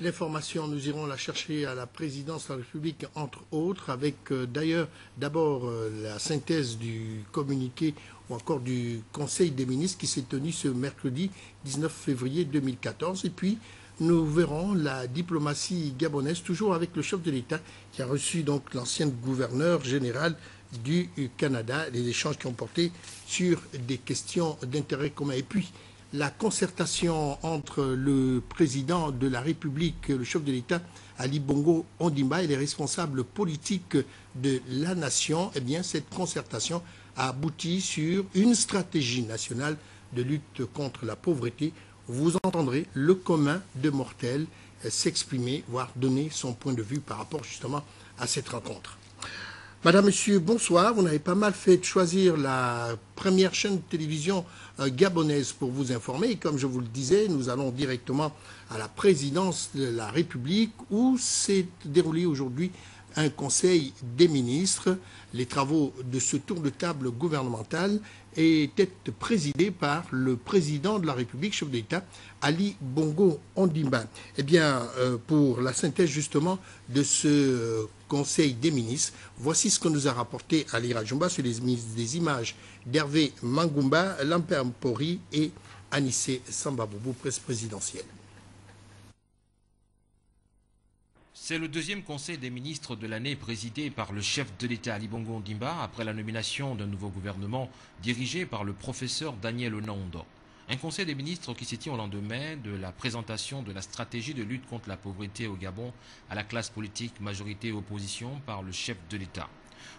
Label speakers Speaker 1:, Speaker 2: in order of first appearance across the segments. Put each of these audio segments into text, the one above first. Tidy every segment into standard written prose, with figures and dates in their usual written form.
Speaker 1: L'information, nous irons la chercher à la présidence de la République, entre autres, avec d'ailleurs d'abord la synthèse du communiqué ou encore du Conseil des ministres qui s'est tenu ce mercredi 19 février 2014. Et puis, nous verrons la diplomatie gabonaise, toujours avec le chef de l'État qui a reçu donc l'ancien gouverneur général du Canada, les échanges qui ont porté sur des questions d'intérêt commun. Et puis, la concertation entre le président de la République, le chef de l'État, Ali Bongo Ondimba, et les responsables politiques de la nation, eh bien, cette concertation a abouti sur une stratégie nationale de lutte contre la pauvreté. Vous entendrez le commun de mortels s'exprimer, voire donner son point de vue par rapport justement à cette rencontre. Madame, Monsieur, bonsoir. Vous n'avez pas mal fait de choisir la première chaîne de télévision gabonaise pour vous informer. Et comme je vous le disais, nous allons directement à la présidence de la République où s'est déroulé aujourd'hui un conseil des ministres. Les travaux de ce tour de table gouvernemental étaient présidés par le président de la République, chef d'État, Ali Bongo Ondimba. Eh bien, pour la synthèse justement de ce Conseil des ministres, voici ce que nous a rapporté Ali Rajumba sur les images d'Hervé Mangumba, Lamper Mpori et Anissé Sambaboubou, presse présidentielle.
Speaker 2: C'est le deuxième conseil des ministres de l'année présidé par le chef de l'État Ali Bongo Ondimba après la nomination d'un nouveau gouvernement dirigé par le professeur Daniel Onondo. Un conseil des ministres qui s'est tenu au lendemain de la présentation de la stratégie de lutte contre la pauvreté au Gabon à la classe politique majorité et opposition par le chef de l'État.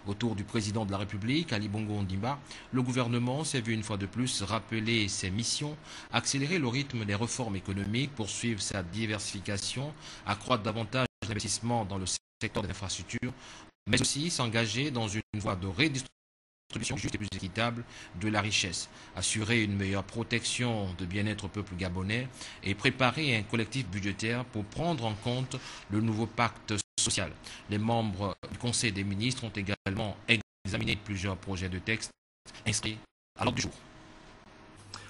Speaker 2: Autour du président de la République, Ali Bongo Ondimba, le gouvernement s'est vu une fois de plus rappeler ses missions, accélérer le rythme des réformes économiques, poursuivre sa diversification, accroître davantage l'investissement dans le secteur des infrastructures, mais aussi s'engager dans une voie de redistribution juste et plus équitable de la richesse, assurer une meilleure protection de bien-être au peuple gabonais et préparer un collectif budgétaire pour prendre en compte le nouveau pacte social. Les membres du Conseil des ministres ont également examiné plusieurs projets de texte inscrits à l'ordre du jour.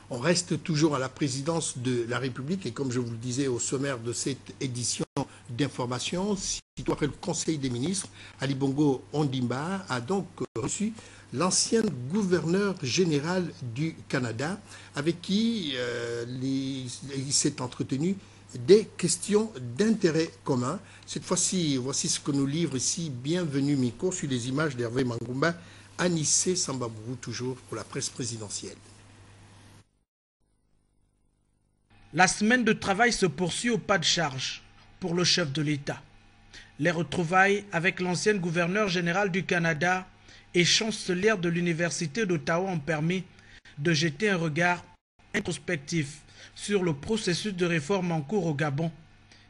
Speaker 1: On reste toujours à la présidence de la République et comme je vous le disais au sommaire de cette édition d'information, sitôt après le Conseil des ministres, Ali Bongo Ondimba a donc reçu l'ancien gouverneur général du Canada avec qui il s'est entretenu des questions d'intérêt commun. Cette fois-ci, voici ce que nous livre ici Bienvenue Miko sur les images d'Hervé Mangumba, Anissé Sambaboubou, toujours pour la presse présidentielle.
Speaker 3: La semaine de travail se poursuit au pas de charge pour le chef de l'État. Les retrouvailles avec l'ancien gouverneur général du Canada et chancelière de l'Université d'Ottawa ont permis de jeter un regard introspectif sur le processus de réforme en cours au Gabon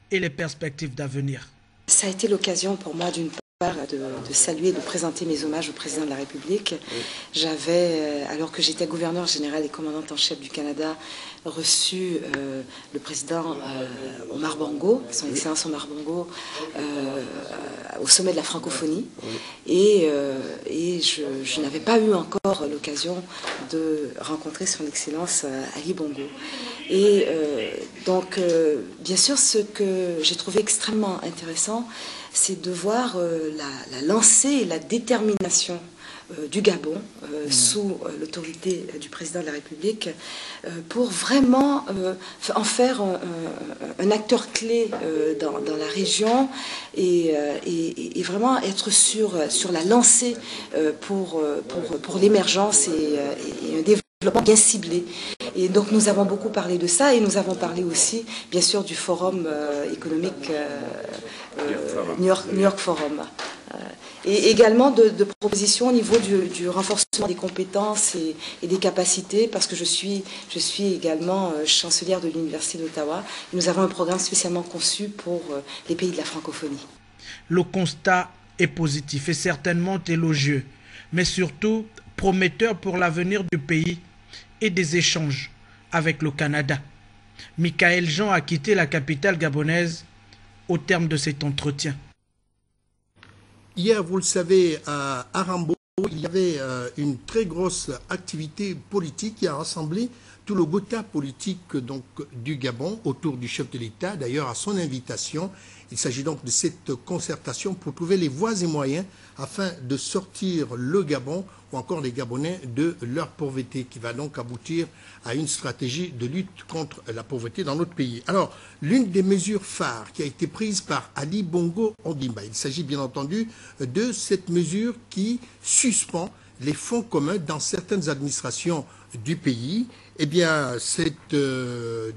Speaker 3: et les perspectives d'avenir.
Speaker 4: Ça a été l'occasion pour moi d'une part de saluer et de présenter mes hommages au président de la République. J'avais, alors que j'étais gouverneur général et commandant en chef du Canada, reçu le président Omar Bongo, son excellence Omar Bongo, au sommet de la francophonie. Et je n'avais pas eu encore l'occasion de rencontrer son excellence Ali Bongo. Et donc, bien sûr, ce que j'ai trouvé extrêmement intéressant, c'est de voir la lancée et la détermination du Gabon sous l'autorité du président de la République pour vraiment en faire un acteur clé dans la région et vraiment être sur la lancée pour l'émergence et un développement bien ciblé. Et donc nous avons beaucoup parlé de ça et nous avons parlé aussi bien sûr du forum économique New York Forum. Et également de propositions au niveau du renforcement des compétences et des capacités, parce que je suis également chancelière de l'Université d'Ottawa. Nous avons un programme spécialement conçu pour les pays de la francophonie.
Speaker 3: Le constat est positif et certainement élogieux, mais surtout prometteur pour l'avenir du pays et des échanges avec le Canada. Michael Jean a quitté la capitale gabonaise au terme de cet entretien.
Speaker 1: Hier, vous le savez, à Arambo, il y avait une très grosse activité politique qui a rassemblé tout le gotha politique donc, du Gabon autour du chef de l'État. D'ailleurs, à son invitation, il s'agit donc de cette concertation pour trouver les voies et moyens afin de sortir le Gabon ou encore les Gabonais de leur pauvreté, qui va donc aboutir à une stratégie de lutte contre la pauvreté dans notre pays. Alors, l'une des mesures phares qui a été prise par Ali Bongo Ondimba, il s'agit bien entendu de cette mesure qui suspend les fonds communs dans certaines administrations du pays. Eh bien, cette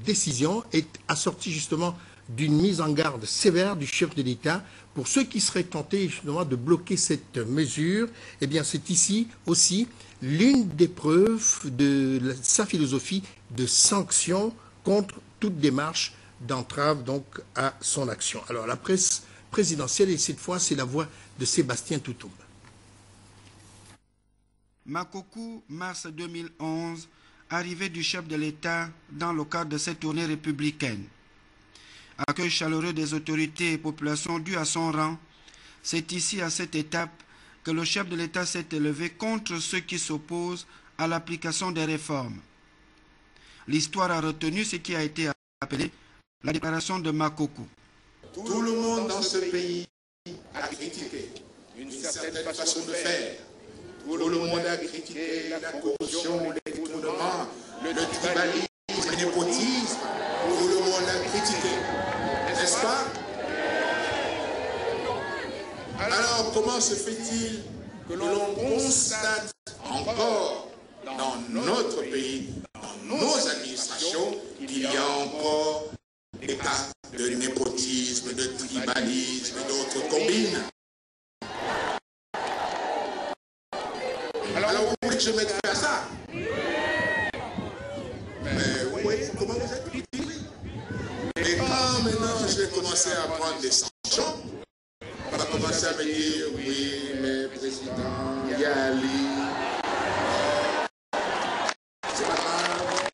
Speaker 1: décision est assortie justement d'une mise en garde sévère du chef de l'État pour ceux qui seraient tentés justement de bloquer cette mesure. Eh bien, c'est ici aussi l'une des preuves de sa philosophie de sanction contre toute démarche d'entrave donc à son action. Alors, la presse présidentielle, et cette fois, c'est la voix de Sébastien Toutoum.
Speaker 5: Makoko, mars 2011, arrivée du chef de l'État dans le cadre de cette tournée républicaine. Accueil chaleureux des autorités et populations dû à son rang, c'est ici à cette étape que le chef de l'État s'est élevé contre ceux qui s'opposent à l'application des réformes. L'histoire a retenu ce qui a été appelé la déclaration de Makoko.
Speaker 6: Tout le monde dans ce pays a critiqué une certaine façon de faire. Tout le monde a critiqué la corruption, les détournements, le tribalisme, le népotisme. Tout le monde a critiqué. N'est-ce pas? Alors, comment se fait-il que l'on constate encore dans notre pays, dans nos administrations, qu'il y a encore des cas de népotisme, de tribalisme et d'autres combines? Alors, vous voulez que je mette à ça? Mais vous voyez comment vous êtes ridicule. Et quand maintenant je vais commencer à prendre des sanctions, on va commencer à me dire, oui, mais président, Yali, c'est pas grave.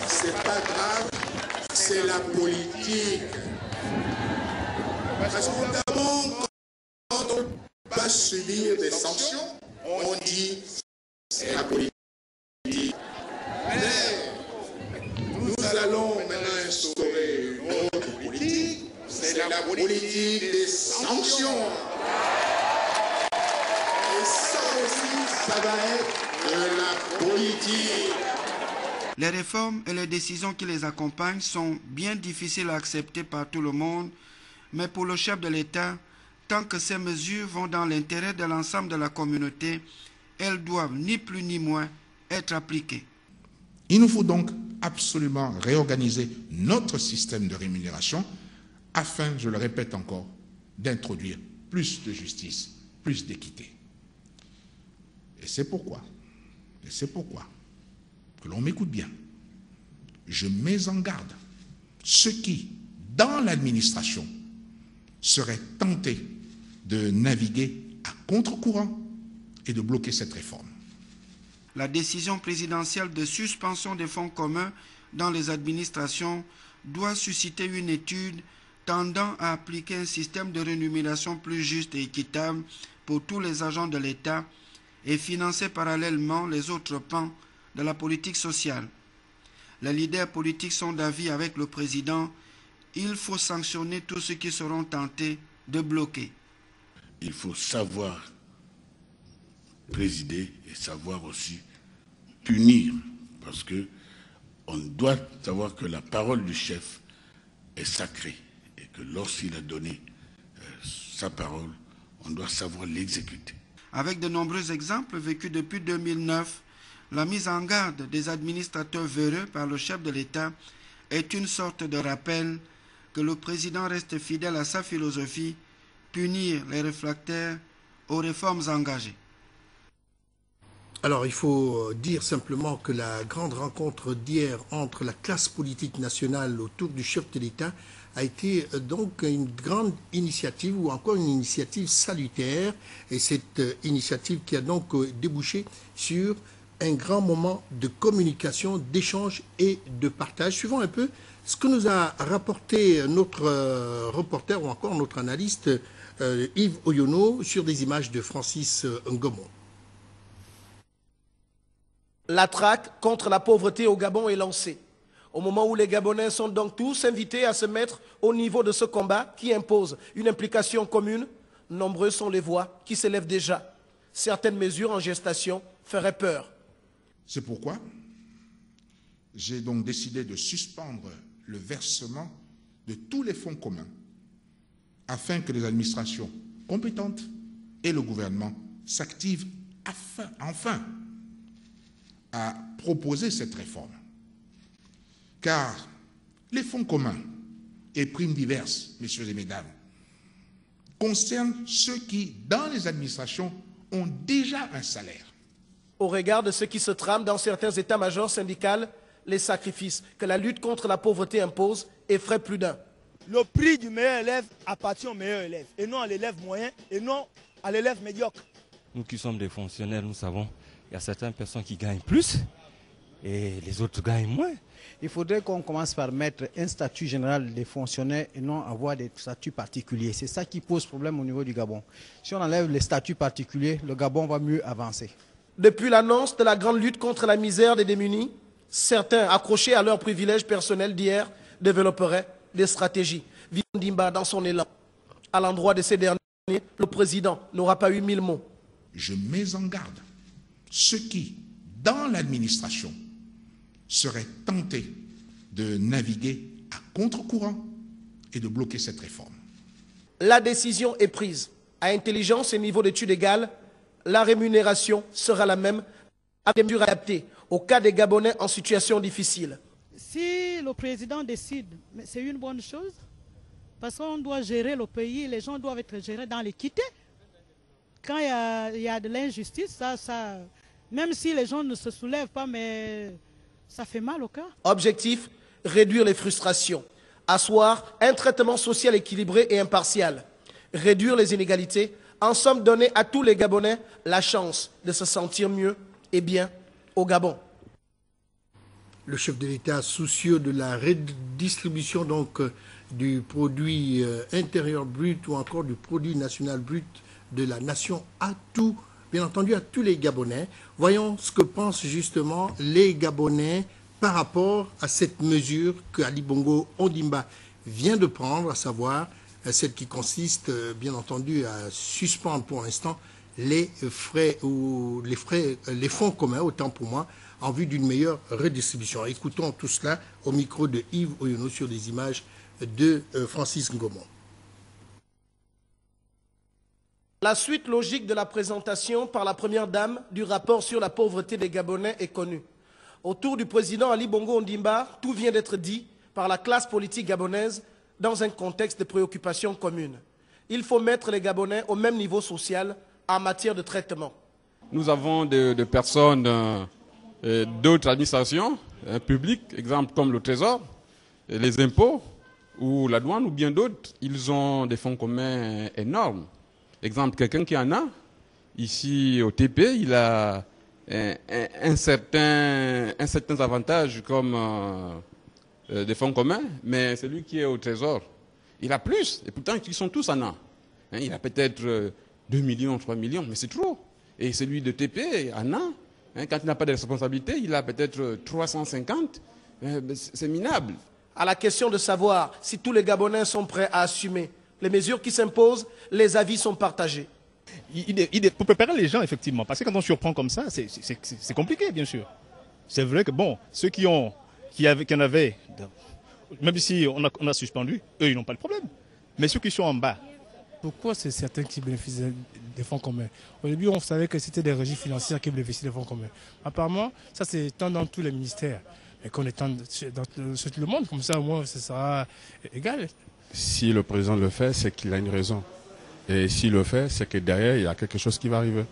Speaker 6: C'est pas grave, c'est la politique. Parce qu'au Gabon, quand on va subir des sanctions, on dit c'est la politique. Mais nous allons maintenant instaurer une autre politique, c'est la politique des sanctions. Et ça aussi, ça va être de la politique.
Speaker 5: Les réformes et les décisions qui les accompagnent sont bien difficiles à accepter par tout le monde, mais pour le chef de l'État, tant que ces mesures vont dans l'intérêt de l'ensemble de la communauté, elles doivent ni plus ni moins être appliquées.
Speaker 7: Il nous faut donc absolument réorganiser notre système de rémunération afin, je le répète encore, d'introduire plus de justice, plus d'équité. Et c'est pourquoi, que l'on m'écoute bien, je mets en garde ceux qui, dans l'administration, seraient tentés de naviguer à contre-courant et de bloquer cette réforme.
Speaker 5: La décision présidentielle de suspension des fonds communs dans les administrations doit susciter une étude tendant à appliquer un système de rémunération plus juste et équitable pour tous les agents de l'État et financer parallèlement les autres pans de la politique sociale. Les leaders politiques sont d'avis avec le président. Il faut sanctionner tous ceux qui seront tentés de bloquer.
Speaker 8: Il faut savoir présider et savoir aussi punir, parce que on doit savoir que la parole du chef est sacrée et que lorsqu'il a donné sa parole, on doit savoir l'exécuter.
Speaker 5: Avec de nombreux exemples vécus depuis 2009, la mise en garde des administrateurs véreux par le chef de l'État est une sorte de rappel que le président reste fidèle à sa philosophie, punir les réfractaires aux réformes engagées.
Speaker 1: Alors, il faut dire simplement que la grande rencontre d'hier entre la classe politique nationale autour du chef de l'État a été donc une grande initiative ou encore une initiative salutaire. Et cette initiative qui a donc débouché sur un grand moment de communication, d'échange et de partage, suivant un peu ce que nous a rapporté notre reporter ou encore notre analyste Yves Oyono sur des images de Francis Ngomo.
Speaker 9: La traque contre la pauvreté au Gabon est lancée. Au moment où les Gabonais sont donc tous invités à se mettre au niveau de ce combat qui impose une implication commune, nombreuses sont les voix qui s'élèvent déjà. Certaines mesures en gestation feraient peur.
Speaker 7: C'est pourquoi j'ai donc décidé de suspendre le versement de tous les fonds communs afin que les administrations compétentes et le gouvernement s'activent enfin à proposer cette réforme. Car les fonds communs et primes diverses, messieurs et mesdames, concernent ceux qui, dans les administrations, ont déjà un salaire.
Speaker 9: Au regard de ce qui se trame dans certains états-majors syndicaux, les sacrifices que la lutte contre la pauvreté impose effraient plus d'un.
Speaker 10: Le prix du meilleur élève appartient au meilleur élève, et non à l'élève moyen, et non à l'élève médiocre.
Speaker 11: Nous qui sommes des fonctionnaires, nous savons qu'il y a certaines personnes qui gagnent plus et les autres gagnent moins.
Speaker 12: Il faudrait qu'on commence par mettre un statut général des fonctionnaires et non avoir des statuts particuliers. C'est ça qui pose problème au niveau du Gabon. Si on enlève les statuts particuliers, le Gabon va mieux avancer. Depuis l'annonce de la grande lutte contre la misère des démunis, certains, accrochés à leurs privilèges personnels d'hier, développeraient des stratégies. Ndimba, dans son élan, à l'endroit de ces derniers, le président n'aura pas eu 1000 mots.
Speaker 7: Je mets en garde ceux qui, dans l'administration, seraient tentés de naviguer à contre-courant et de bloquer cette réforme.
Speaker 9: La décision est prise. À intelligence et niveau d'études égales, la rémunération sera la même, avec des mesures adaptées au cas des Gabonais en situation difficile.
Speaker 13: Si le président décide, c'est une bonne chose, parce qu'on doit gérer le pays, les gens doivent être gérés dans l'équité. Quand il y a de l'injustice, même si les gens ne se soulèvent pas, mais ça fait mal au cœur.
Speaker 9: Objectif, réduire les frustrations, asseoir un traitement social équilibré et impartial, réduire les inégalités, en somme donner à tous les Gabonais la chance de se sentir mieux et bien au Gabon.
Speaker 1: Le chef de l'État, soucieux de la redistribution donc du produit intérieur brut ou encore du produit national brut de la nation à tout, bien entendu à tous les Gabonais. Voyons ce que pensent justement les Gabonais par rapport à cette mesure que Ali Bongo Ondimba vient de prendre, à savoir celle qui consiste bien entendu à suspendre pour l'instant les fonds communs, autant pour moi, en vue d'une meilleure redistribution. Écoutons tout cela au micro de Yves Oyono sur des images de Francis Ngomon.
Speaker 9: La suite logique de la présentation par la première dame du rapport sur la pauvreté des Gabonais est connue. Autour du président Ali Bongo Ondimba, tout vient d'être dit par la classe politique gabonaise dans un contexte de préoccupation commune. Il faut mettre les Gabonais au même niveau social en matière de traitement.
Speaker 14: Nous avons des personnes d'autres administrations publiques, exemple comme le Trésor, les impôts ou la douane ou bien d'autres, ils ont des fonds communs énormes. Exemple, quelqu'un qui en a, ici au TP, il a un certain avantage comme des fonds communs, mais celui qui est au Trésor, il a plus, et pourtant ils sont tous en a. Il a peut-être 2 millions, 3 millions, mais c'est trop. Et celui de TP en a, quand il n'a pas de responsabilité, il a peut-être 350, c'est minable.
Speaker 9: À la question de savoir si tous les Gabonais sont prêts à assumer les mesures qui s'imposent, les avis sont partagés.
Speaker 15: Pour préparer les gens, effectivement, parce que quand on surprend comme ça, c'est compliqué, bien sûr. C'est vrai que, bon, ceux qui en avaient, même si on a suspendu, eux, ils n'ont pas de problème. Mais ceux qui sont en bas.
Speaker 16: Pourquoi c'est certains qui bénéficient des fonds communs? Au début, on savait que c'était des régies financières qui bénéficiaient des fonds communs. Apparemment, ça c'est tant dans tous les ministères. Mais qu'on est dans tout le monde, comme ça, au moins, ce sera égal.
Speaker 17: Si le président le fait, c'est qu'il a une raison. Et s'il le fait, c'est que derrière, il y a quelque chose qui va arriver.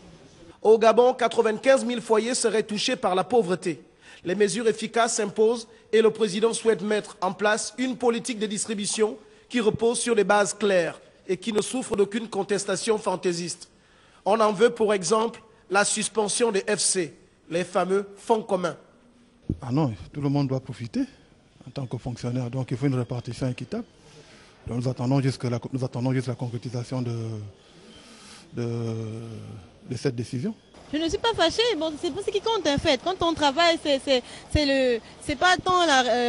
Speaker 9: Au Gabon, 95 000 foyers seraient touchés par la pauvreté. Les mesures efficaces s'imposent et le président souhaite mettre en place une politique de distribution qui repose sur des bases claires et qui ne souffre d'aucune contestation fantaisiste. On en veut pour exemple la suspension des FC, les fameux fonds communs.
Speaker 18: Ah non, tout le monde doit profiter en tant que fonctionnaire, donc il faut une répartition équitable. Donc nous attendons jusqu'à la concrétisation de cette décision.
Speaker 19: Je ne suis pas fâchée. Bon, c'est pas ce qui compte en fait. Quand on travaille, c'est pas tant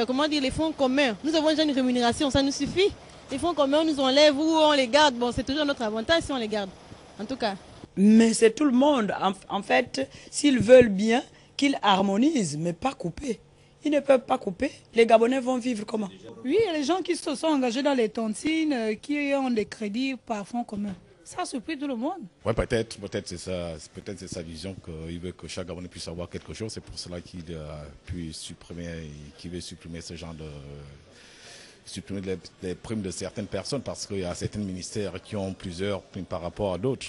Speaker 19: comment dire, les fonds communs. Nous avons déjà une rémunération, ça nous suffit. Les fonds communs, on nous enlève ou on les garde. Bon, c'est toujours notre avantage si on les garde. En tout cas.
Speaker 20: Mais c'est tout le monde. En fait, s'ils veulent bien, qu'ils harmonisent, mais pas couper. Ils ne peuvent pas couper. Les Gabonais vont vivre comment?
Speaker 21: Oui, il y a les gens qui se sont engagés dans les tontines, qui ont des crédits par fonds communs. Ça surpris tout le monde.
Speaker 22: Oui, peut-être c'est ça, peut-être c'est sa vision qu'il veut que chaque Gabonais puisse avoir quelque chose. C'est pour cela qu'il veut supprimer ce genre de... supprimer les primes de certaines personnes parce qu'il y a certains ministères qui ont plusieurs primes par rapport à d'autres.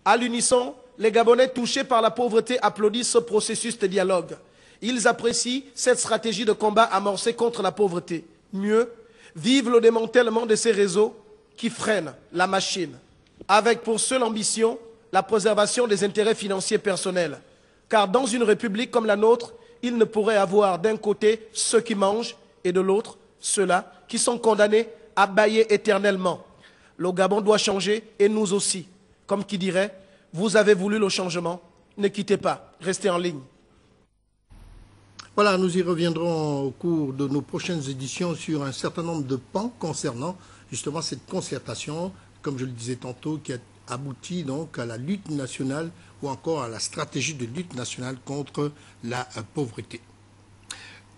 Speaker 9: À l'unisson, les Gabonais touchés par la pauvreté applaudissent ce processus de dialogue. Ils apprécient cette stratégie de combat amorcée contre la pauvreté. Mieux, vivent le démantèlement de ces réseaux qui freinent la machine, avec pour seule ambition la préservation des intérêts financiers personnels. Car dans une république comme la nôtre, il ne pourrait avoir d'un côté ceux qui mangent et de l'autre ceux-là qui sont condamnés à bâiller éternellement. Le Gabon doit changer et nous aussi. Comme qui dirait, vous avez voulu le changement, ne quittez pas, restez en ligne.
Speaker 1: Voilà, nous y reviendrons au cours de nos prochaines éditions sur un certain nombre de pans concernant justement cette concertation, comme je le disais tantôt, qui a abouti donc à la lutte nationale ou encore à la stratégie de lutte nationale contre la pauvreté.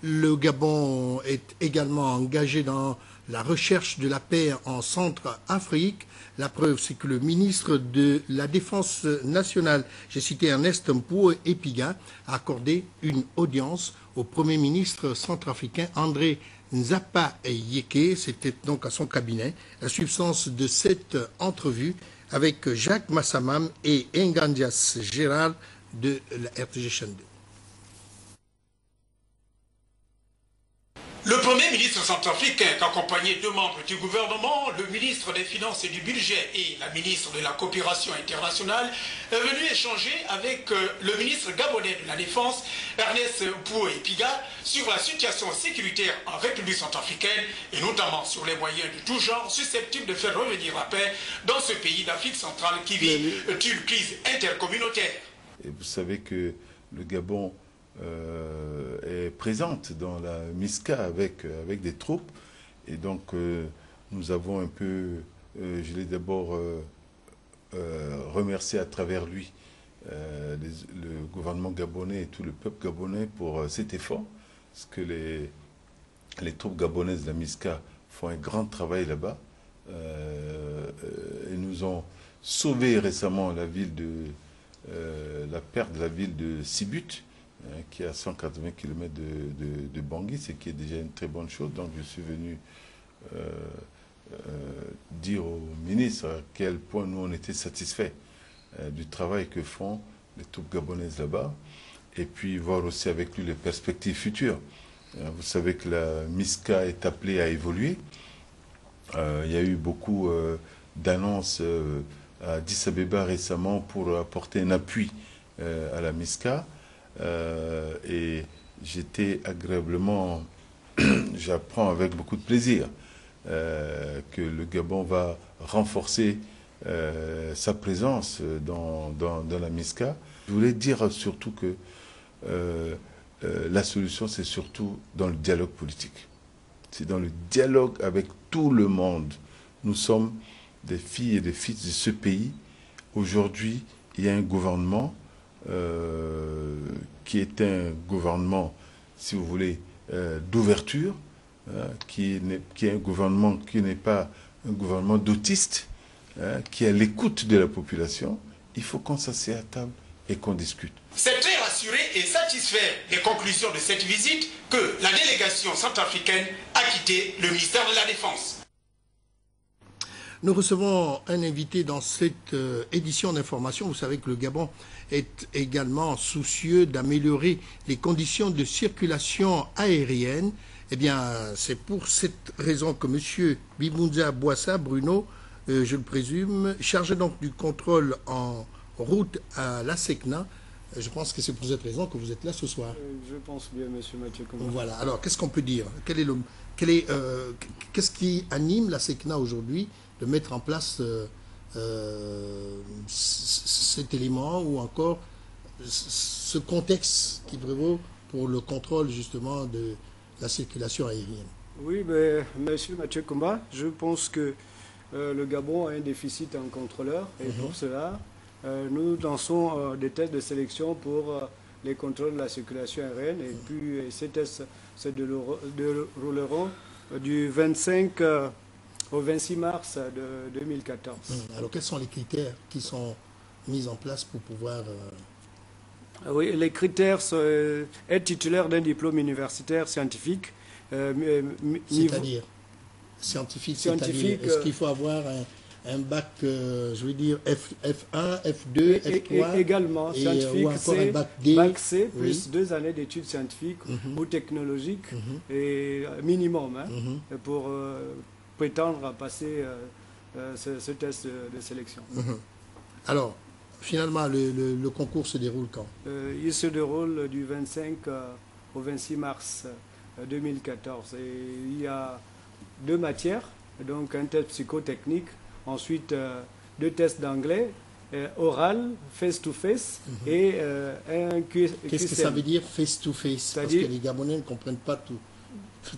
Speaker 1: Le Gabon est également engagé dans la recherche de la paix en Centrafrique. La preuve, c'est que le ministre de la Défense nationale, j'ai cité Ernest Mpoué Epiga, a accordé une audience au Premier ministre centrafricain André Nzapa Yeke. C'était donc à son cabinet. La substance de cette entrevue avec Jacques Massamam et Ngandias Gérard de la RTG Chaîne 2.
Speaker 23: Le Premier ministre centrafricain, accompagné de membres du gouvernement, le ministre des Finances et du Budget et la ministre de la Coopération internationale, est venu échanger avec le ministre gabonais de la Défense, Ernest Mpoué Epiga, sur la situation sécuritaire en République centrafricaine et notamment sur les moyens de tout genre susceptibles de faire revenir la paix dans ce pays d'Afrique centrale qui vit une crise intercommunautaire.
Speaker 24: Et vous savez que le Gabon est présente dans la MISCA avec des troupes. Et donc, nous avons un peu, je l'ai d'abord remercié à travers lui, le gouvernement gabonais et tout le peuple gabonais pour cet effort. Parce que les troupes gabonaises de la MISCA font un grand travail là-bas. Et nous ont sauvé récemment la perte de la ville de Sibut, qui est à 180 km de Bangui, ce qui est déjà une très bonne chose. Donc je suis venu dire au ministre à quel point nous on était satisfaits du travail que font les troupes gabonaises là-bas, et puis voir aussi avec lui les perspectives futures. Vous savez que la MISCA est appelée à évoluer. Il y a eu beaucoup d'annonces à Addis Abeba récemment pour apporter un appui à la MISCA. Et j'étais agréablement, j'apprends avec beaucoup de plaisir que le Gabon va renforcer sa présence dans la MISCA. Je voulais dire surtout que la solution, c'est surtout dans le dialogue politique. C'est dans le dialogue avec tout le monde. Nous sommes des filles et des fils de ce pays. Aujourd'hui, il y a un gouvernement qui est un gouvernement, si vous voulez, d'ouverture, qui est un gouvernement qui n'est pas un gouvernement d'autiste, qui est à l'écoute de la population. Il faut qu'on s'assied à table et qu'on discute.
Speaker 23: C'est très rassuré et satisfait des conclusions de cette visite que la délégation centrafricaine a quitté le ministère de la Défense.
Speaker 1: Nous recevons un invité dans cette édition d'information. Vous savez que le Gabon est également soucieux d'améliorer les conditions de circulation aérienne. Eh bien, c'est pour cette raison que M. Bibunza Boissa Bruno, je le présume, chargé donc du contrôle en route à la SECNA, je pense que c'est pour cette raison que vous êtes là ce soir.
Speaker 25: Je pense bien, M. Mathieu.
Speaker 1: Voilà. Alors, qu'est-ce qu'on peut dire? Qu'est-ce qui anime la SECNA aujourd'hui de mettre en place cet élément ou encore ce contexte qui prévaut pour le contrôle justement de la circulation aérienne.
Speaker 25: Oui, mais Monsieur Mathieu Komba, je pense que le Gabon a un déficit en contrôleurs et pour cela, nous lançons des tests de sélection pour les contrôles de la circulation aérienne et puis ces tests se dérouleront du 25 au 26 mars de 2014.
Speaker 1: Alors quels sont les critères qui sont mis en place pour pouvoir...
Speaker 25: Oui, les critères sont être titulaire d'un diplôme universitaire scientifique.
Speaker 1: C'est-à-dire scientifique, c'est-à-dire est-ce qu'il faut avoir un bac, je veux dire, F1, F2, F3
Speaker 25: également, scientifique,
Speaker 1: ou encore un bac D,
Speaker 25: bac C, plus 2 années d'études scientifiques ou technologiques, et minimum, pour prétendre à passer ce test de sélection.
Speaker 1: Alors, finalement, le concours se déroule quand?
Speaker 25: Il se déroule du 25 au 26 mars 2014. Et il y a 2 matières, donc un test psychotechnique, ensuite 2 tests d'anglais, oral, face-to-face, et un QCM.
Speaker 1: Qu'est-ce que ça veut dire face-to-face? Parce que les Gabonais ne comprennent pas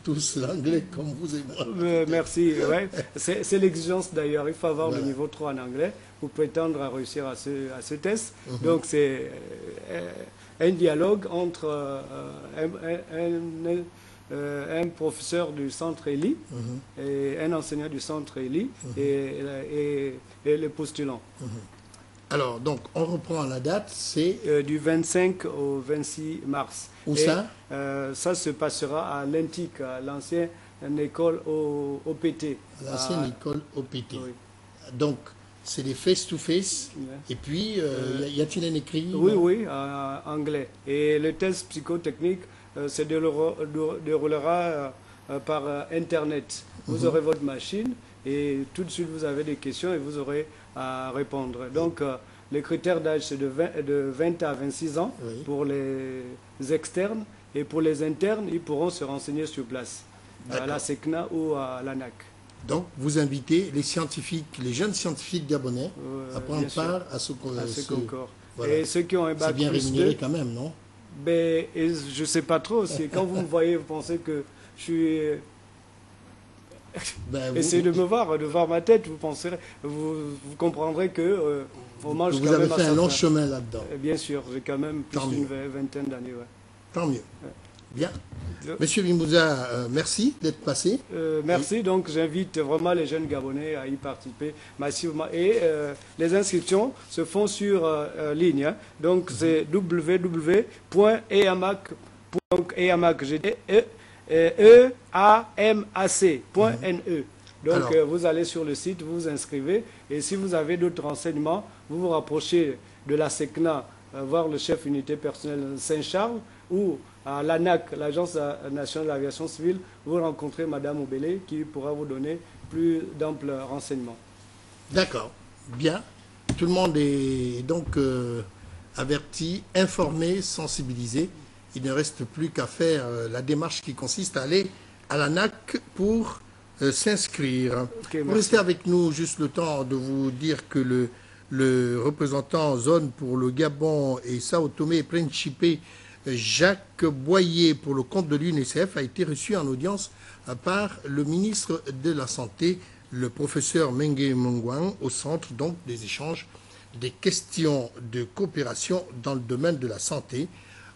Speaker 1: tous l'anglais comme vous et moi.
Speaker 25: Merci. Ouais. C'est l'exigence d'ailleurs. Il faut avoir le niveau 3 en anglais pour prétendre à réussir à ce test. Donc c'est un dialogue entre un professeur du centre ELI et un enseignant du centre ELI et le postulant.
Speaker 1: Alors, donc, on reprend la date, c'est...
Speaker 25: du 25 au 26 mars.
Speaker 1: Où ça?
Speaker 25: Ça se passera à l'Intic, à l'ancienne école OPT.
Speaker 1: L'ancienne école OPT. Oui. Donc, c'est des face-to-face. Et puis, y a-t-il un écrit?
Speaker 25: Oui, en anglais. Et le test psychotechnique se déroulera par Internet. Vous aurez votre machine et tout de suite, vous avez des questions et vous aurez à répondre. Donc, les critères d'âge, c'est de 20 à 26 ans pour les externes. Et pour les internes, ils pourront se renseigner sur place, à la SECNA ou à l'ANAC.
Speaker 1: Donc, vous invitez les scientifiques, les jeunes scientifiques gabonais à prendre part à ce
Speaker 25: concours.
Speaker 1: Voilà.
Speaker 25: Et ceux qui ont un bac
Speaker 1: c'est bien rémunéré quand même, non?
Speaker 25: Je ne sais pas trop. Quand vous me voyez, vous pensez que je suis... Essayez de me voir, de voir ma tête, vous comprendrez que on mange
Speaker 1: vous
Speaker 25: quand même
Speaker 1: avez fait un long chemin là-dedans.
Speaker 25: Bien sûr, j'ai quand même plus d'une vingtaine d'années.
Speaker 1: Tant mieux. Bien. Monsieur Bimouza, merci d'être passé.
Speaker 25: Merci. Donc, j'invite vraiment les jeunes Gabonais à y participer massivement. Et les inscriptions se font sur ligne. Donc, c'est www.eamac.ne. Donc, vous allez sur le site, vous vous inscrivez. Et si vous avez d'autres renseignements, vous vous rapprochez de la SECNA, voir le chef unité personnelle Saint-Charles, ou à l'ANAC, l'Agence nationale de l'aviation civile, vous rencontrez Madame Obélé qui pourra vous donner plus d'amples renseignements.
Speaker 1: D'accord. Bien. Tout le monde est donc averti, informé, sensibilisé. Il ne reste plus qu'à faire la démarche qui consiste à aller à l'ANAC pour s'inscrire. Vous restez avec nous juste le temps de vous dire que le représentant zone pour le Gabon et Sao Tomé et Principe, Jacques Boyer, pour le compte de l'UNICEF, a été reçu en audience par le ministre de la Santé, le professeur Mengue Mungwan, au centre donc des échanges des questions de coopération dans le domaine de la santé.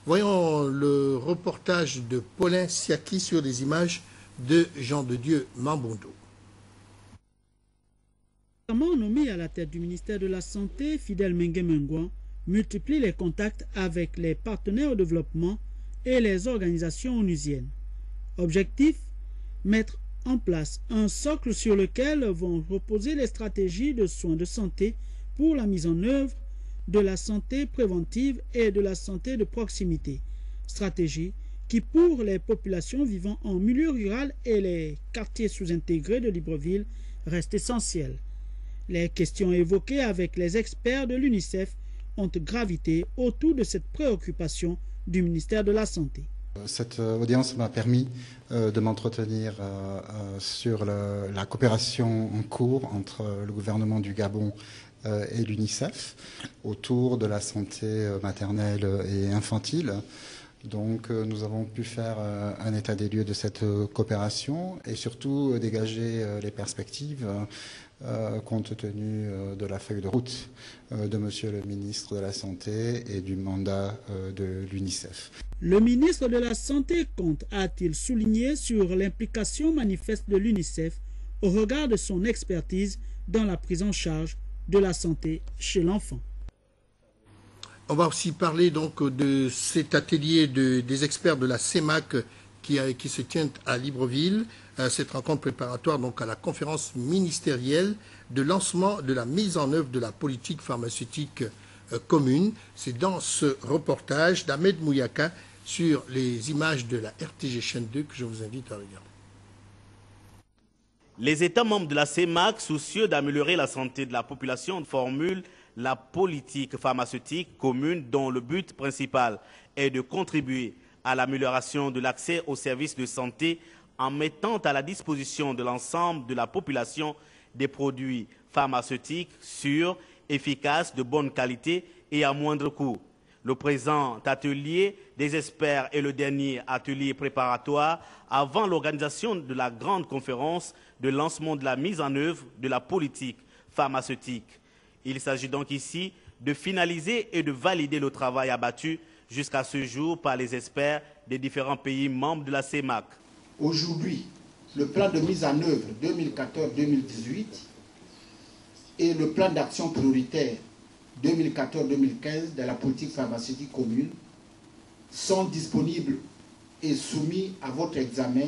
Speaker 1: Voyons le reportage de Paulin Siaki sur des images de Jean de Dieu Mambondo.
Speaker 2: Nommé à la tête du ministère de la Santé, Fidèle Mengue Mungwan multiplie les contacts avec les partenaires au développement et les organisations onusiennes. Objectif, mettre en place un socle sur lequel vont reposer les stratégies de soins de santé pour la mise en œuvre de la santé préventive et de la santé de proximité. Stratégie qui, pour les populations vivant en milieu rural et les quartiers sous-intégrés de Libreville, reste essentielle. Les questions évoquées avec les experts de l'UNICEF ont gravité autour de cette préoccupation du ministère de la Santé.
Speaker 3: Cette audience m'a permis de m'entretenir sur la coopération en cours entre le gouvernement du Gabon et l'UNICEF autour de la santé maternelle et infantile. Donc nous avons pu faire un état des lieux de cette coopération et surtout dégager les perspectives compte tenu de la feuille de route de Monsieur le ministre de la Santé et du mandat de l'UNICEF.
Speaker 2: Le ministre de la Santé compte, a-t-il souligné, sur l'implication manifeste de l'UNICEF au regard de son expertise dans la prise en charge de la santé chez l'enfant.
Speaker 1: On va aussi parler donc de cet atelier des experts de la CEMAC qui se tient à Libreville. Cette rencontre préparatoire donc à la conférence ministérielle de lancement de la mise en œuvre de la politique pharmaceutique commune. C'est dans ce reportage d'Ahmed Mouyaka sur les images de la RTG chaîne 2 que je vous invite à regarder.
Speaker 4: Les États membres de la CEMAC, soucieux d'améliorer la santé de la population, formulent la politique pharmaceutique commune dont le but principal est de contribuer à l'amélioration de l'accès aux services de santé en mettant à la disposition de l'ensemble de la population des produits pharmaceutiques sûrs, efficaces, de bonne qualité et à moindre coût. Le présent atelier des experts est le dernier atelier préparatoire avant l'organisation de la grande conférence de lancement de la mise en œuvre de la politique pharmaceutique. Il s'agit donc ici de finaliser et de valider le travail abattu jusqu'à ce jour par les experts des différents pays membres de la CEMAC.
Speaker 5: Aujourd'hui, le plan de mise en œuvre 2014-2018 et le plan d'action prioritaire 2014-2015 de la politique pharmaceutique commune sont disponibles et soumis à votre examen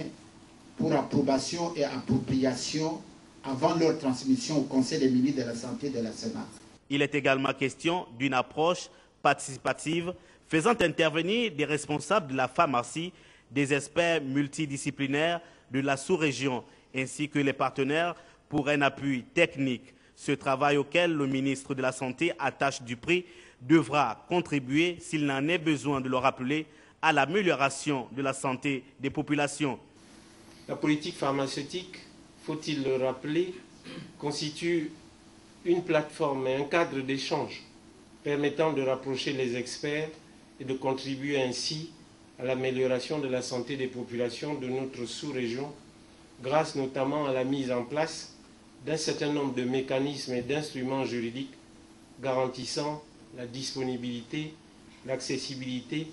Speaker 5: pour approbation et appropriation avant leur transmission au Conseil des ministres de la Santé de la CEMAC.
Speaker 4: Il est également question d'une approche participative faisant intervenir des responsables de la pharmacie, des experts multidisciplinaires de la sous-région ainsi que les partenaires pour un appui technique. Ce travail auquel le ministre de la Santé attache du prix devra contribuer, s'il n'en est besoin de le rappeler, à l'amélioration de la santé des populations.
Speaker 6: La politique pharmaceutique, faut-il le rappeler, constitue une plateforme et un cadre d'échange permettant de rapprocher les experts et de contribuer ainsi à l'amélioration de la santé des populations de notre sous-région, grâce notamment à la mise en place d'un certain nombre de mécanismes et d'instruments juridiques garantissant la disponibilité, l'accessibilité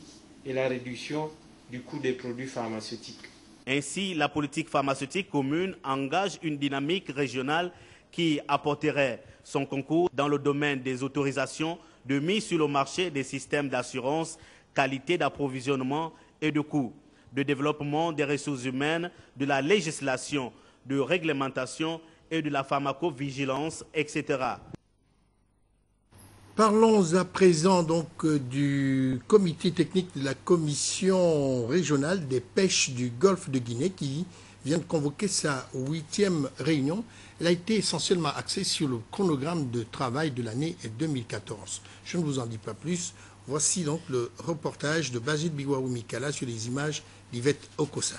Speaker 6: et la réduction du coût des produits pharmaceutiques.
Speaker 4: Ainsi, la politique pharmaceutique commune engage une dynamique régionale qui apporterait son concours dans le domaine des autorisations de mise sur le marché des systèmes d'assurance, qualité d'approvisionnement et de coûts, de développement des ressources humaines, de la législation, de réglementation et de la pharmacovigilance, etc.
Speaker 1: Parlons à présent donc du comité technique de la commission régionale des pêches du golfe de Guinée qui vient de convoquer sa 8e réunion. Elle a été essentiellement axée sur le chronogramme de travail de l'année 2014. Je ne vous en dis pas plus. Voici donc le reportage de Basile Bigwaou Mikala sur les images d'Yvette Okosa.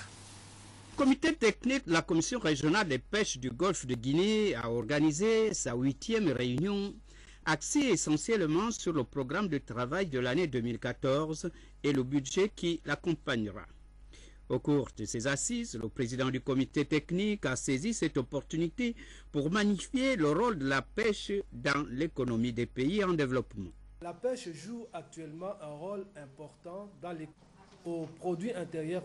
Speaker 8: Le comité technique de la commission régionale des pêches du golfe de Guinée a organisé sa 8e réunion axée essentiellement sur le programme de travail de l'année 2014 et le budget qui l'accompagnera. Au cours de ces assises, le président du comité technique a saisi cette opportunité pour magnifier le rôle de la pêche dans l'économie des pays en développement.
Speaker 9: La pêche joue actuellement un rôle important dans au produit intérieur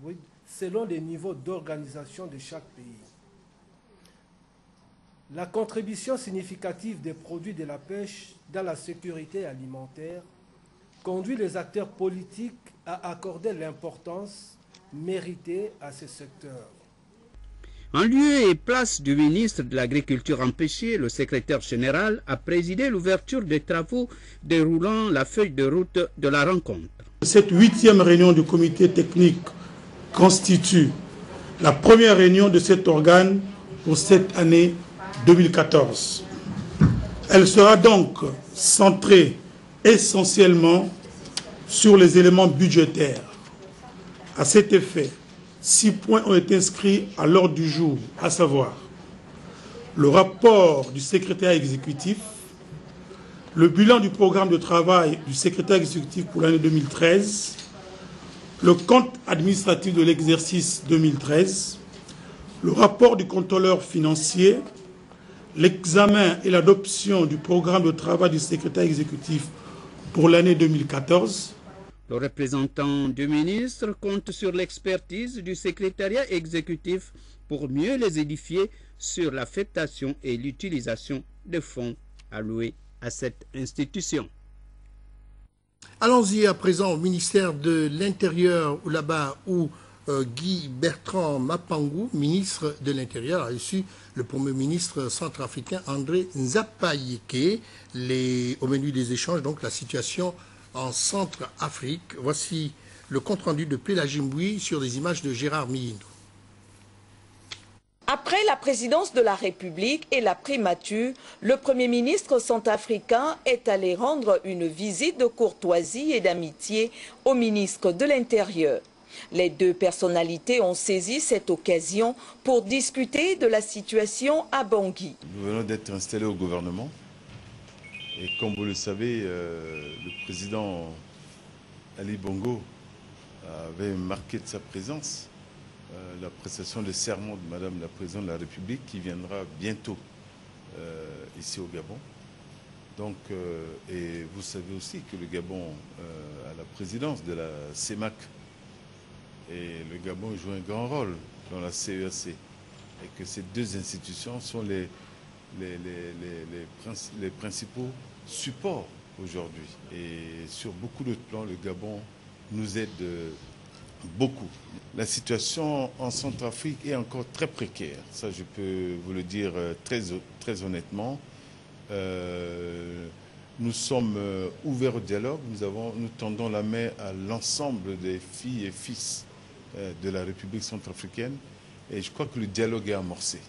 Speaker 9: brut, selon les niveaux d'organisation de chaque pays. La contribution significative des produits de la pêche dans la sécurité alimentaire conduit les acteurs politiques à accorder l'importance méritée à ce secteur.
Speaker 8: En lieu et place du ministre de l'Agriculture empêché, le secrétaire général a présidé l'ouverture des travaux déroulant la feuille de route de la rencontre.
Speaker 10: Cette 8e réunion du comité technique constitue la première réunion de cet organe pour cette année 2014. Elle sera donc centrée essentiellement sur les éléments budgétaires. À cet effet, 6 points ont été inscrits à l'ordre du jour, à savoir le rapport du secrétaire exécutif, le bilan du programme de travail du secrétaire exécutif pour l'année 2013, le compte administratif de l'exercice 2013, le rapport du contrôleur financier, l'examen et l'adoption du programme de travail du secrétaire exécutif pour l'année 2014.
Speaker 8: Le représentant du ministre compte sur l'expertise du secrétariat exécutif pour mieux les édifier sur l'affectation et l'utilisation des fonds alloués à cette institution.
Speaker 1: Allons-y à présent au ministère de l'Intérieur, là-bas où Guy Bertrand Mapangou, ministre de l'Intérieur, a reçu le Premier ministre centrafricain André Nzapayeke. Au menu des échanges, donc la situation en Centrafrique. Voici le compte-rendu de Pélagie Mboui sur des images de Gérard Mihindo.
Speaker 7: Après la présidence de la République et la primature, le Premier ministre centrafricain est allé rendre une visite de courtoisie et d'amitié au ministre de l'Intérieur. Les deux personnalités ont saisi cette occasion pour discuter de la situation à Bangui.
Speaker 24: Nous venons d'être installés au gouvernement et comme vous le savez, le président Ali Bongo avait marqué de sa présence la prestation de serment de Madame la Présidente de la République qui viendra bientôt ici au Gabon. Donc, et vous savez aussi que le Gabon a la présidence de la CEMAC et le Gabon joue un grand rôle dans la CEAC et que ces deux institutions sont les principaux supports aujourd'hui. Et sur beaucoup d'autres plans, le Gabon nous aide beaucoup. La situation en Centrafrique est encore très précaire. Ça, je peux vous le dire très honnêtement. Nous sommes ouverts au dialogue. Nous tendons la main à l'ensemble des filles et fils de la République centrafricaine. Et je crois que le dialogue est amorcé.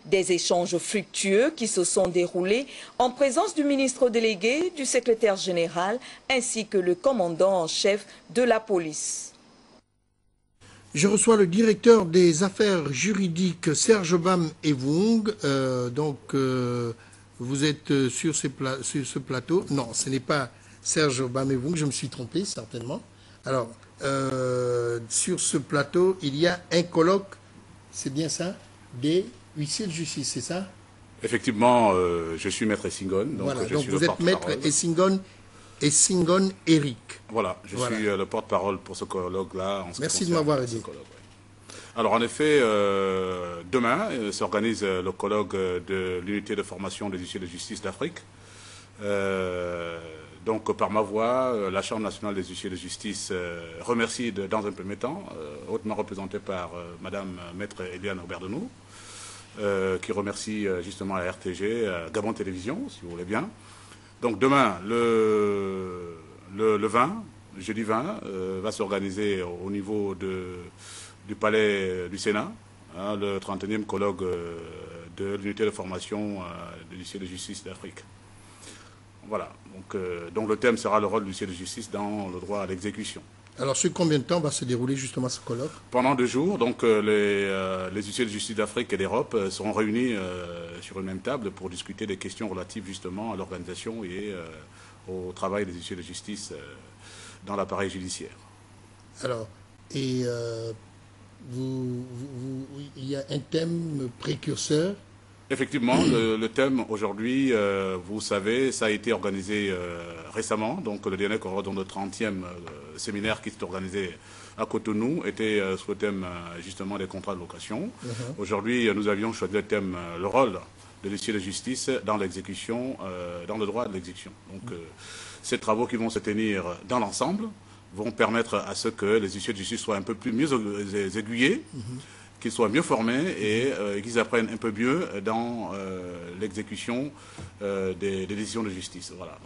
Speaker 7: Des échanges fructueux qui se sont déroulés en présence du ministre délégué, du secrétaire général ainsi que le commandant en chef de la police.
Speaker 1: Je reçois le directeur des affaires juridiques, Serge Bam Evung. Vous êtes sur ce plateau. Non, ce n'est pas Serge Bam Evung, je me suis trompé certainement. Alors, sur ce plateau, il y a un colloque, c'est bien ça, des huissiers de justice, c'est ça?
Speaker 11: Effectivement, je suis maître Essingon. Donc,
Speaker 1: voilà, donc vous êtes maître Essingon Eric.
Speaker 11: Voilà, je suis le porte-parole pour ce colloque-là.
Speaker 1: Merci de m'avoir aidé.
Speaker 11: Alors en effet, demain s'organise le colloque de l'unité de formation des huissiers de justice d'Afrique. Donc par ma voix, la Chambre nationale des huissiers de justice remercie dans un premier temps, hautement représentée par Madame Maître Eliane Aubert-Denou, qui remercie justement la RTG, Gabon Télévision, si vous voulez bien. Donc demain, le 20, jeudi 20, va s'organiser au niveau du palais du Sénat, le 31e colloque de l'unité de formation de l'huissier de justice d'Afrique. Voilà, donc le thème sera le rôle de l'huissier de justice dans le droit à l'exécution.
Speaker 1: Alors, sur combien de temps va se dérouler justement ce colloque?
Speaker 11: Pendant 2 jours, donc les huissiers de justice d'Afrique et d'Europe seront réunis sur une même table pour discuter des questions relatives justement à l'organisation et au travail des huissiers de justice dans l'appareil judiciaire.
Speaker 1: Alors, et il y a un thème précurseur?
Speaker 11: Effectivement, le thème aujourd'hui, vous savez, ça a été organisé récemment. Donc le dernier colloque, dans le 30e séminaire qui s'est organisé à Cotonou, était sous le thème justement des contrats de location. Aujourd'hui, nous avions choisi le thème, le rôle de l'huissier de justice dans l'exécution, dans le droit de l'exécution. Donc ces travaux qui vont se tenir dans l'ensemble vont permettre à ce que les huissiers de justice soient un peu mieux aiguillés, qu'ils soient mieux formés et qu'ils apprennent un peu mieux dans l'exécution des décisions de justice. Voilà.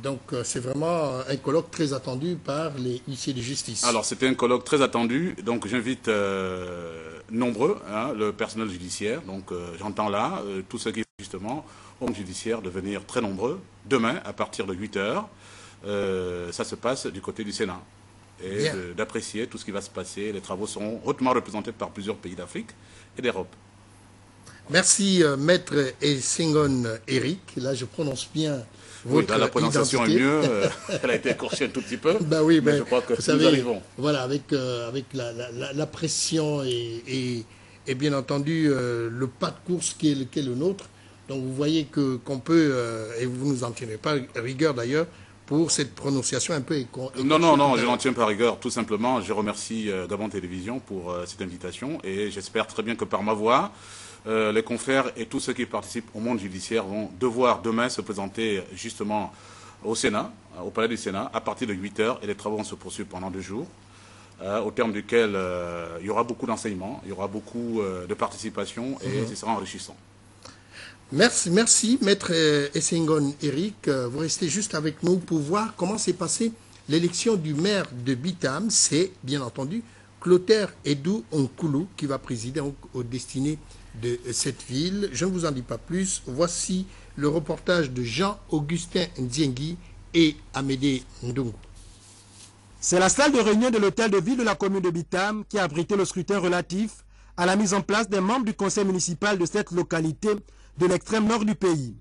Speaker 1: Donc c'est vraiment un colloque très attendu par les huissiers de justice.
Speaker 11: Alors c'était un colloque très attendu, donc j'invite nombreux, le personnel judiciaire, donc j'entends là tous ceux qui justement hommes judiciaires de venir très nombreux demain à partir de 8 h. Ça se passe du côté du Sénat. Et d'apprécier tout ce qui va se passer. Les travaux seront hautement représentés par plusieurs pays d'Afrique et d'Europe.
Speaker 1: Merci, Maître Essengon Eric. Là, je prononce bien votre
Speaker 11: la prononciation
Speaker 1: identité.
Speaker 11: est mieux. Elle a été écorchée un tout petit peu.
Speaker 1: Ben oui,
Speaker 11: mais je crois que
Speaker 1: vous
Speaker 11: nous arrivons.
Speaker 1: Voilà, avec la pression et bien entendu le pas de course qui est le nôtre. Donc vous voyez qu'on peut, et vous ne nous en tirez pas rigueur d'ailleurs, pour cette prononciation un peu écorchée.
Speaker 11: Non, je n'en tiens pas rigueur. Tout simplement, je remercie Gabon Télévision pour cette invitation et j'espère très bien que par ma voix, les confrères et tous ceux qui participent au monde judiciaire vont devoir demain se présenter justement au Sénat, au Palais du Sénat, à partir de 8h et les travaux vont se poursuivre pendant 2 jours, au terme duquel il y aura beaucoup d'enseignements, il y aura beaucoup de participation et ce sera enrichissant.
Speaker 1: Merci, Maître Essengon Eric. Vous restez juste avec nous pour voir comment s'est passée l'élection du maire de Bitam. C'est, bien entendu, Clotaire Edou Nkoulou qui va présider aux destinées de cette ville. Je ne vous en dis pas plus. Voici le reportage de Jean-Augustin Ndiengui et Amédée Ndungu.
Speaker 9: C'est la salle de réunion de l'hôtel de ville de la commune de Bitam qui a abrité le scrutin relatif à la mise en place des membres du conseil municipal de cette localité de l'extrême nord du pays.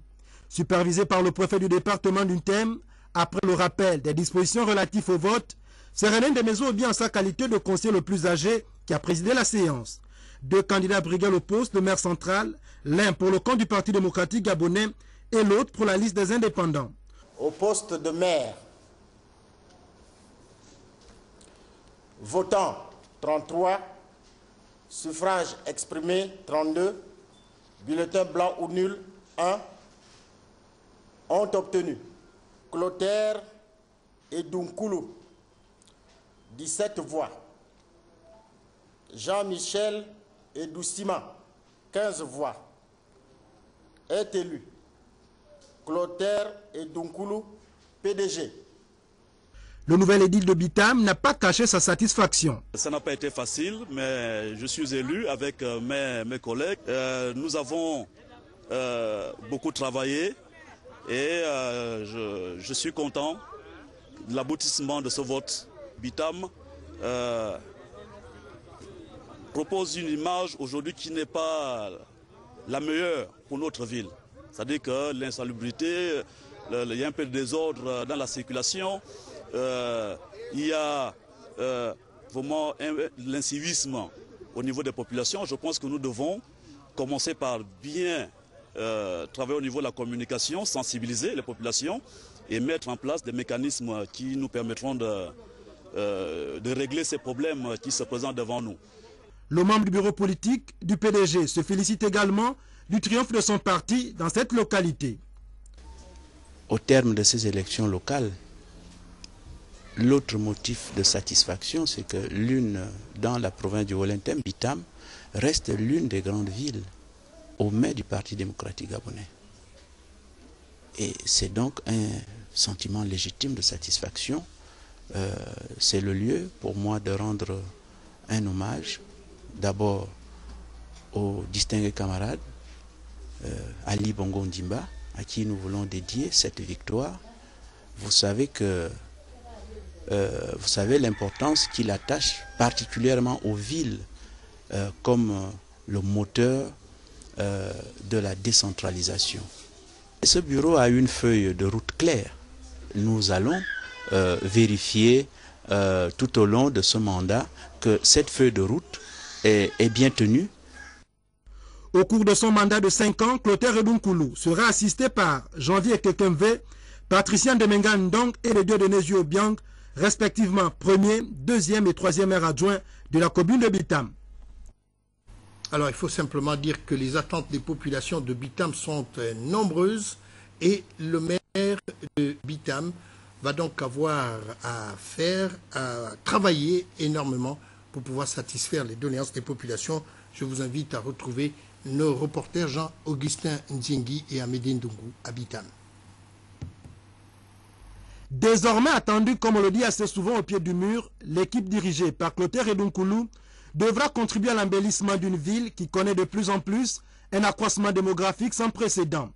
Speaker 9: Supervisé par le préfet du département d'Untem, après le rappel des dispositions relatives au vote, c'est René Ndemezo bien en sa qualité de conseiller le plus âgé qui a présidé la séance. 2 candidats briguaient le poste de maire central, l'un pour le compte du Parti démocratique gabonais et l'autre pour la liste des indépendants.
Speaker 12: Au poste de maire, votant 33, suffrage exprimé 32, bulletin blanc ou nul 1, ont obtenu Clotaire Edou Nkoulou 17 voix, Jean-Michel Edou Sima 15 voix, est élu Clotaire Edou Nkoulou PDG.
Speaker 9: Le nouvel édile de Bitam n'a pas caché sa satisfaction.
Speaker 13: Ça n'a pas été facile, mais je suis élu avec mes collègues. Nous avons beaucoup travaillé et je suis content de l'aboutissement de ce vote. Bitam propose une image aujourd'hui qui n'est pas la meilleure pour notre ville. C'est-à-dire que l'insalubrité, il y a un peu de désordre dans la circulation. Il y a vraiment l'incivisme au niveau des populations. Je pense que nous devons commencer par bien travailler au niveau de la communication, sensibiliser les populations et mettre en place des mécanismes qui nous permettront de régler ces problèmes qui se présentent devant nous.
Speaker 9: Le membre du bureau politique du PDG se félicite également du triomphe de son parti dans cette localité.
Speaker 14: Au terme de ces élections locales, l'autre motif de satisfaction, c'est que dans la province du Wollentem, Bitam reste l'une des grandes villes au mai du Parti démocratique gabonais. Et c'est donc un sentiment légitime de satisfaction. C'est le lieu pour moi de rendre un hommage, d'abord au distingué camarade Ali Bongo Ndimba, à qui nous voulons dédier cette victoire. Vous savez l'importance qu'il attache particulièrement aux villes comme le moteur de la décentralisation. Et ce bureau a une feuille de route claire. Nous allons vérifier tout au long de ce mandat que cette feuille de route est bien tenue.
Speaker 9: Au cours de son mandat de 5 ans, Clotaire Edou Nkoulou sera assisté par Janvier Kekemve, Patricien Demenga Ndong et le dieu de Nezio Biang, respectivement 1er, 2e et 3e maire adjoint de la commune de Bitam.
Speaker 1: Alors, il faut simplement dire que les attentes des populations de Bitam sont nombreuses et le maire de Bitam va donc avoir à travailler énormément pour pouvoir satisfaire les doléances des populations. Je vous invite à retrouver nos reporters Jean-Augustin Ndiengui et Amédée Ndungu à Bitam.
Speaker 9: Désormais attendu, comme on le dit assez souvent au pied du mur, l'équipe dirigée par Clotaire Edou Nkoulou devra contribuer à l'embellissement d'une ville qui connaît de plus en plus un accroissement démographique sans précédent.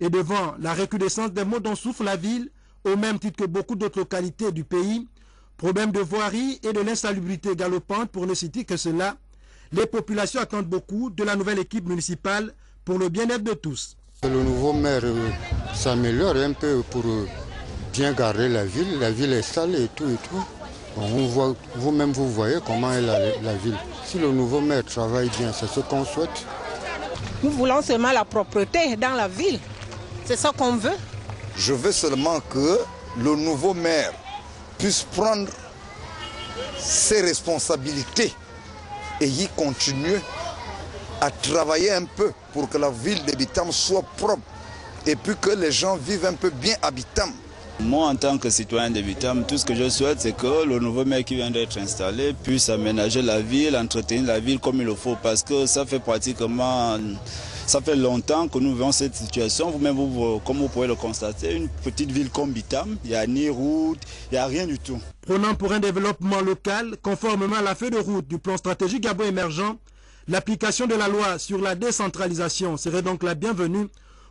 Speaker 9: Et devant la recrudescence des maux dont souffre la ville, au même titre que beaucoup d'autres localités du pays, problèmes de voirie et de l'insalubrité galopante pour ne citer que cela, les populations attendent beaucoup de la nouvelle équipe municipale
Speaker 15: pour le bien-être de tous.
Speaker 16: Le nouveau maire s'améliore un peu pour bien garder la ville est sale et tout. On voit, vous-même vous voyez comment est la ville. Si le nouveau maire travaille bien, c'est ce qu'on souhaite.
Speaker 17: Nous voulons seulement la propreté dans la ville, c'est ça qu'on veut.
Speaker 18: Je veux seulement que le nouveau maire puisse prendre ses responsabilités et y continuer à travailler un peu pour que la ville de Bitam soit propre et puis que les gens vivent un peu bien à Bitam.
Speaker 19: Moi, en tant que citoyen de Bitam, tout ce que je souhaite, c'est que le nouveau maire qui vient d'être installé puisse aménager la ville, entretenir la ville comme il le faut, parce que ça fait pratiquement... Ça fait longtemps que nous vivons cette situation. Vous-même, comme vous pouvez le constater, une petite ville comme Bitam, il n'y a ni route, il n'y a rien du tout.
Speaker 15: Prônant pour un développement local, conformément à la feuille de route du plan stratégique Gabon émergent, l'application de la loi sur la décentralisation serait donc la bienvenue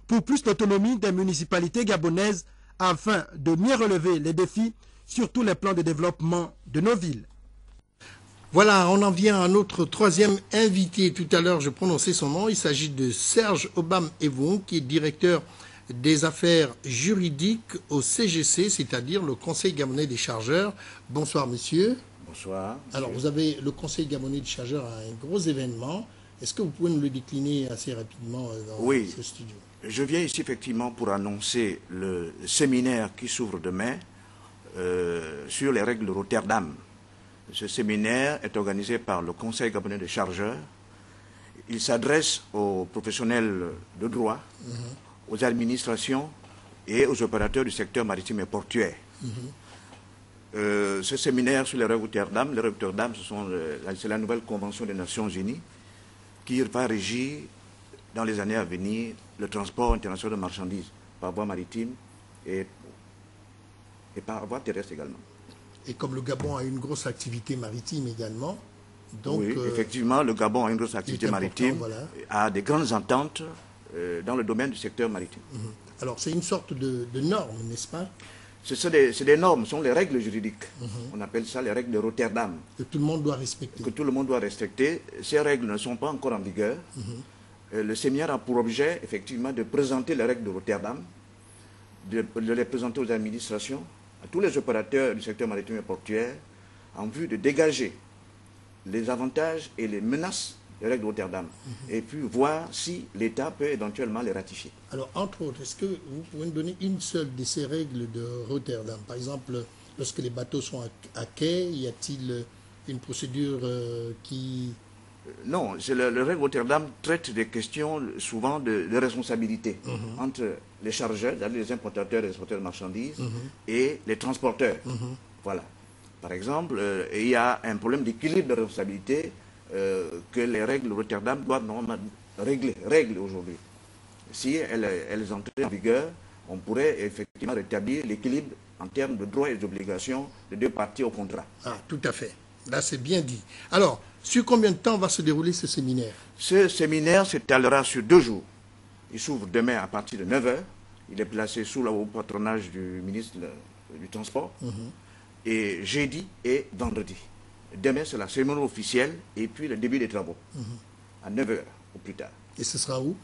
Speaker 15: pour plus d'autonomie des municipalités gabonaises afin de mieux relever les défis sur tous les plans de développement de nos villes.
Speaker 1: Voilà, on en vient à notre troisième invité. Tout à l'heure, je prononçais son nom. Il s'agit de Serge Obam-Evon, qui est directeur des affaires juridiques au CGC, c'est-à-dire le Conseil gabonais des chargeurs. Bonsoir, monsieur.
Speaker 26: Bonsoir.
Speaker 1: Alors, vous avez le Conseil gabonais des chargeurs à un gros événement. Est-ce que vous pouvez nous le décliner assez rapidement dans ce studio?
Speaker 26: Je viens ici effectivement pour annoncer le séminaire qui s'ouvre demain sur les règles de Rotterdam. Ce séminaire est organisé par le Conseil gabonais des chargeurs. Il s'adresse aux professionnels de droit, aux administrations et aux opérateurs du secteur maritime et portuaire. Ce séminaire sur les règles Rotterdam, c'est la nouvelle convention des Nations Unies qui va régir dans les années à venir le transport international de marchandises par voie maritime et par voie terrestre également.
Speaker 1: Et comme le Gabon a une grosse activité maritime également, donc...
Speaker 26: Oui, effectivement, le Gabon a une grosse activité maritime, a des grandes ententes dans le domaine du secteur maritime.
Speaker 1: Alors, c'est une sorte de norme, n'est-ce pas?
Speaker 26: C'est des normes, ce sont les règles juridiques. On appelle ça les règles de Rotterdam.
Speaker 1: Que tout le monde doit respecter.
Speaker 26: Que tout le monde doit respecter. Ces règles ne sont pas encore en vigueur. Le séminaire a pour objet, effectivement, de présenter les règles de Rotterdam, de les présenter aux administrations, à tous les opérateurs du secteur maritime et portuaire, en vue de dégager les avantages et les menaces des règles de Rotterdam, et puis voir si l'État peut éventuellement les ratifier.
Speaker 1: Alors, entre autres, est-ce que vous pouvez nous donner une seule de ces règles de Rotterdam? Par exemple, lorsque les bateaux sont à quai, y a-t-il une procédure qui...
Speaker 26: Non, le règle Rotterdam traite des questions souvent de responsabilité entre les chargeurs, les importateurs et les exportateurs de marchandises, et les transporteurs. Voilà. Par exemple, il y a un problème d'équilibre de responsabilité que les règles de Rotterdam doivent normalement régler aujourd'hui. Si elles entraient en vigueur, on pourrait effectivement rétablir l'équilibre en termes de droits et d'obligations des deux parties au contrat.
Speaker 1: Ah, tout à fait. Là, c'est bien dit. Alors, sur combien de temps va se dérouler ce séminaire?
Speaker 26: Ce séminaire s'étalera sur 2 jours. Il s'ouvre demain à partir de 9 h. Il est placé sous le patronage du ministre du Transport. Et jeudi et vendredi. Demain, c'est la cérémonie officielle et puis le début des travaux. À 9 h au plus tard.
Speaker 1: Et ce sera où?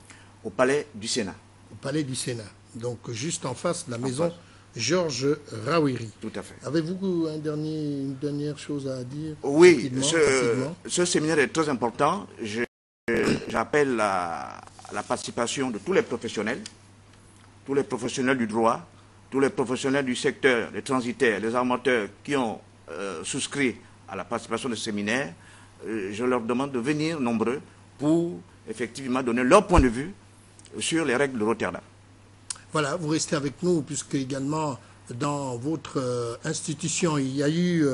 Speaker 26: Au Palais du Sénat.
Speaker 1: Au Palais du Sénat. Donc, juste en face de la maison Georges Rawiri.
Speaker 26: Tout à fait.
Speaker 1: Avez-vous une dernière chose à dire?
Speaker 26: Oui, ce séminaire est très important. J'appelle la participation de tous les professionnels du droit, tous les professionnels du secteur, les transitaires, les armateurs qui ont souscrit à la participation de ce séminaire. Je leur demande de venir nombreux pour effectivement donner leur point de vue sur les règles de Rotterdam.
Speaker 1: Voilà, vous restez avec nous, puisque également dans votre institution, il y a eu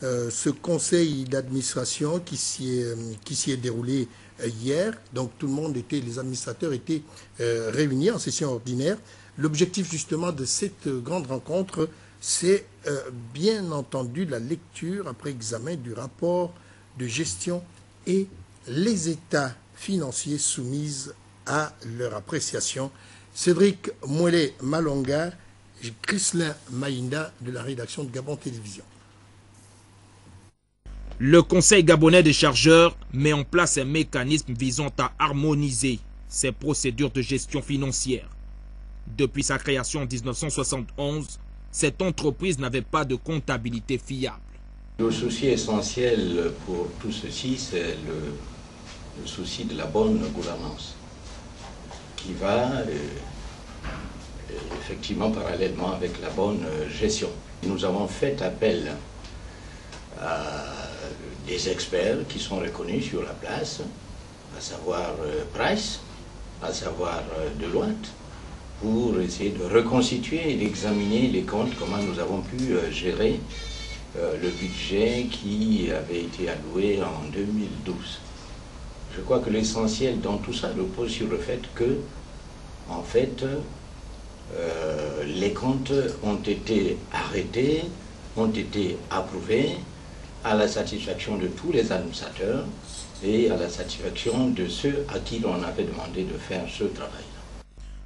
Speaker 1: ce conseil d'administration qui s'y est déroulé hier. Donc tout le monde les administrateurs étaient réunis en session ordinaire. L'objectif justement de cette grande rencontre, c'est bien entendu la lecture après examen du rapport de gestion et les états financiers soumis à leur appréciation. Cédric Mouelé-Malonga, Chrislin Maïnda de la rédaction de Gabon Télévision.
Speaker 27: Le Conseil gabonais des chargeurs met en place un mécanisme visant à harmoniser
Speaker 3: ses procédures de gestion financière. Depuis sa création en 1971, cette entreprise n'avait pas de comptabilité fiable.
Speaker 20: Le souci essentiel pour tout ceci, c'est le souci de la bonne gouvernance, qui va effectivement parallèlement avec la bonne gestion. Nous avons fait appel à des experts qui sont reconnus sur la place, à savoir Price, à savoir Deloitte, pour essayer de reconstituer et d'examiner les comptes, comment nous avons pu gérer le budget qui avait été alloué en 2012. Je crois que l'essentiel dans tout ça repose sur le fait que, en fait, les comptes ont été arrêtés, ont été approuvés à la satisfaction de tous les administrateurs et à la satisfaction de ceux à qui l'on avait demandé de faire ce travail.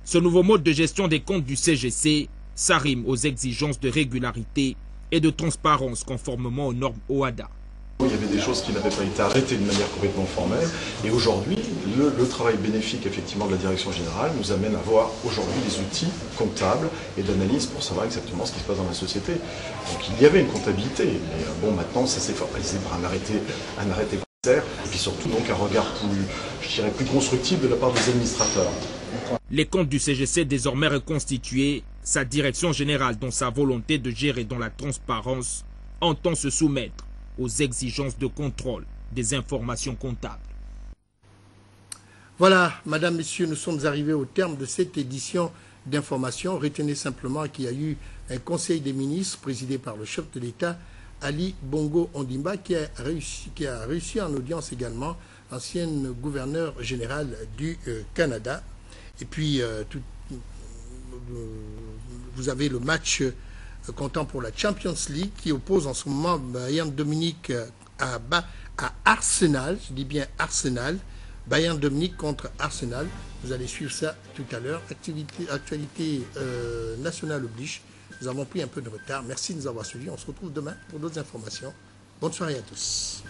Speaker 3: Ce nouveau mode de gestion des comptes du CGC s'arrime aux exigences de régularité et de transparence conformément aux normes OHADA.
Speaker 21: Il y avait des choses qui n'avaient pas été arrêtées de manière complètement formelle et aujourd'hui, le travail bénéfique effectivement de la direction générale nous amène à avoir aujourd'hui des outils comptables et d'analyse pour savoir exactement ce qui se passe dans la société. Donc il y avait une comptabilité, mais bon maintenant ça s'est formalisé par un arrêté commissaire et puis surtout donc un regard plus constructif de la part des administrateurs.
Speaker 3: Les comptes du CGC désormais reconstitués, sa direction générale dans sa volonté de gérer dans la transparence entend se soumettre aux exigences de contrôle des informations comptables.
Speaker 1: Voilà, Madame, Messieurs, nous sommes arrivés au terme de cette édition d'information. Retenez simplement qu'il y a eu un conseil des ministres présidé par le chef de l'État, Ali Bongo Ondimba, qui a réussi en audience également l'ancienne gouverneure générale du Canada. Et puis, vous avez le match comptant pour la Champions League qui oppose en ce moment Bayern de Munich à Arsenal. Je dis bien Arsenal. Bayern de Munich contre Arsenal. Vous allez suivre ça tout à l'heure. Actualité nationale oblige. Nous avons pris un peu de retard. Merci de nous avoir suivis. On se retrouve demain pour d'autres informations. Bonne soirée à tous.